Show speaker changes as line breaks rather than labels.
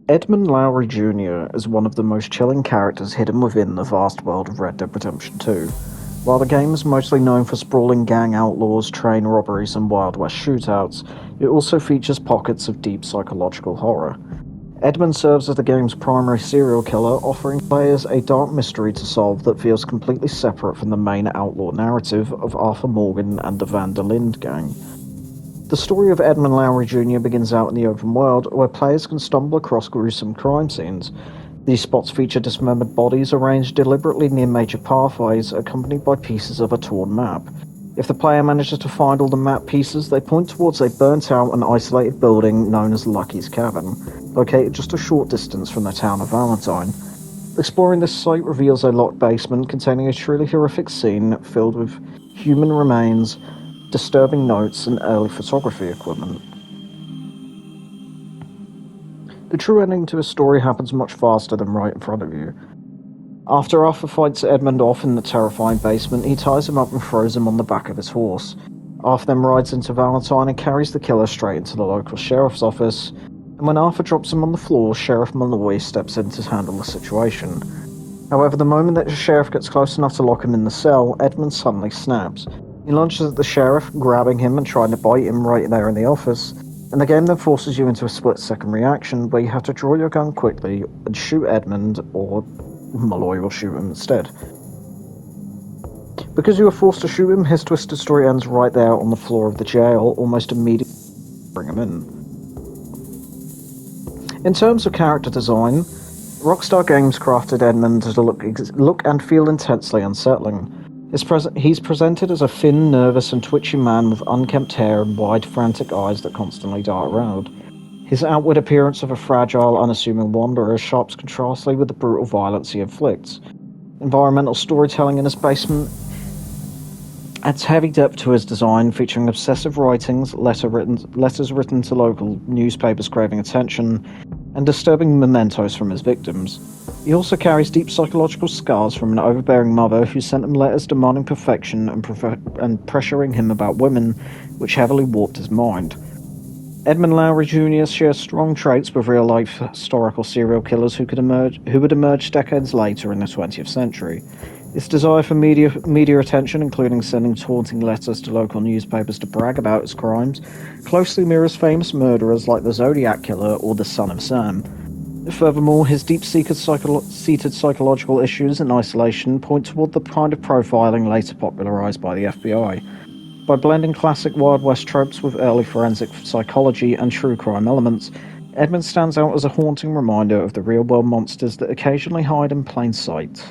Edmund Lowry Jr. is one of the most chilling characters hidden within the vast world of Red Dead Redemption 2. While the game is mostly known for sprawling gang outlaws, train robberies, and Wild West shootouts, it also features pockets of deep psychological horror. Edmund serves as the game's primary serial killer, offering players a dark mystery to solve that feels completely separate from the main outlaw narrative of Arthur Morgan and the Van der Linde gang. The story of Edmund Lowry Jr. begins out in the open world, where players can stumble across gruesome crime scenes. These spots feature dismembered bodies arranged deliberately near major pathways, accompanied by pieces of a torn map. If the player manages to find all the map pieces, they point towards a burnt-out and isolated building known as Lucky's Cabin, located just a short distance from the town of Valentine. Exploring this site reveals a locked basement containing a truly horrific scene filled with human remains, disturbing notes, and early photography equipment. The true ending to his story happens much faster than right in front of you. After Arthur fights Edmund off in the terrifying basement, he ties him up and throws him on the back of his horse. Arthur then rides into Valentine and carries the killer straight into the local sheriff's office, and when Arthur drops him on the floor, Sheriff Malloy steps in to handle the situation. However, the moment that the sheriff gets close enough to lock him in the cell, Edmund suddenly snaps. He lunges at the sheriff, grabbing him and trying to bite him right there in the office, and the game then forces you into a split-second reaction where you have to draw your gun quickly and shoot Edmund, or Malloy will shoot him instead. Because you are forced to shoot him, his twisted story ends right there on the floor of the jail, almost immediately bring him in. In terms of character design, Rockstar Games crafted Edmund to look and feel intensely unsettling. He's presented as a thin, nervous, and twitchy man with unkempt hair and wide, frantic eyes that constantly dart around. His outward appearance of a fragile, unassuming wanderer sharps contrastly with the brutal violence he inflicts. Environmental storytelling in his basement adds heavy depth to his design, featuring obsessive writings, letters written to local newspapers craving attention, and disturbing mementos from his victims. He also carries deep psychological scars from an overbearing mother who sent him letters demanding perfection and pressuring him about women, which heavily warped his mind. Edmund Lowry Jr. shares strong traits with real-life historical serial killers who would emerge decades later in the 20th century. His desire for media attention, including sending taunting letters to local newspapers to brag about his crimes, closely mirrors famous murderers like the Zodiac Killer or the Son of Sam. Furthermore, his deep-seated psychological issues and isolation point toward the kind of profiling later popularized by the FBI. By blending classic Wild West tropes with early forensic psychology and true crime elements, Edmund stands out as a haunting reminder of the real-world monsters that occasionally hide in plain sight.